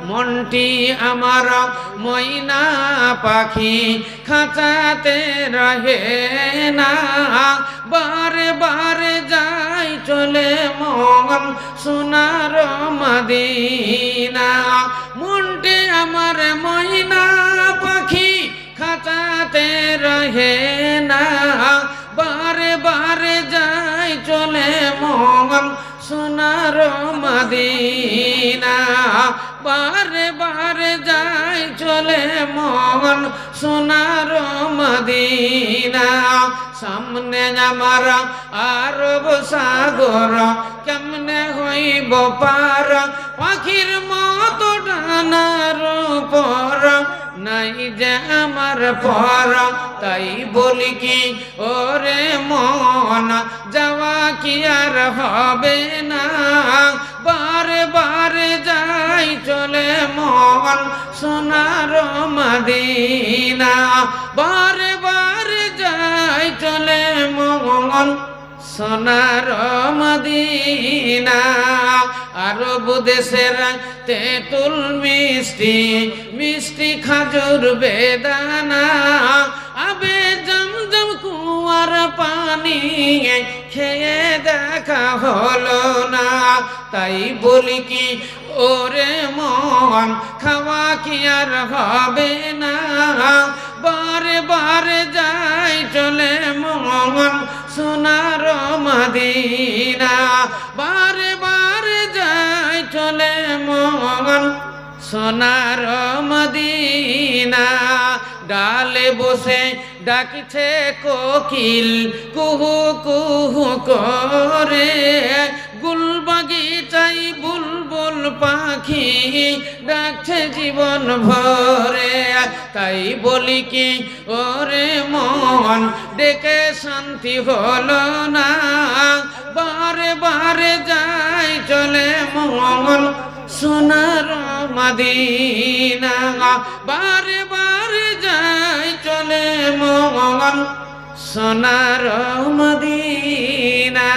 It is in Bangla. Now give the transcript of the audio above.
মনটি আমার ময়না পাখি খাঁচাতে রহে না বারে বারে যাই চলে মন সোনার মদিনা মনটি আমার ময়না পাখি খাঁচাতে রহে না বারে বারে যাই চলে মন সোনার মদিনা বারে বারে যাই চলে মন সোনার মদিনা সামনে আমার আরব সাগর কেমনে হইব পার পাখির মতো ডানার উপর নাই যে আমার পর তাই বলি কি ওরে মন যাওয়া কি আর হবে না বারে বারে যাই চলে মন সোনার মদিনা বারে বারে যাই চলে মন সোনার মদিনা আরব দেশের তেঁতুল মিষ্টি মিষ্টি খাজুর বেদানা আবে জমজম কুয়ার পানি খেয়ে দেখা হলো না তাই বলি কি ওরে মন খাওয়া কি আর হবে না বারে বারে যাই চলে মন সোনার মদিনা বারে বারে যাই চলে মন সোনার মদিনা ডালে বসে ডাকছে কোকিল কুহু কুহু করে গুল বাগিচাই বুলবুল পাখি ডাকছে জীবন ভরে তাই বলি কি ওরে মন ডেকে শান্তি হলো না বারে বারে যাই চলে মন সোনার মদিনা বারে বারে যাই চলে মন সোনার মদিনা।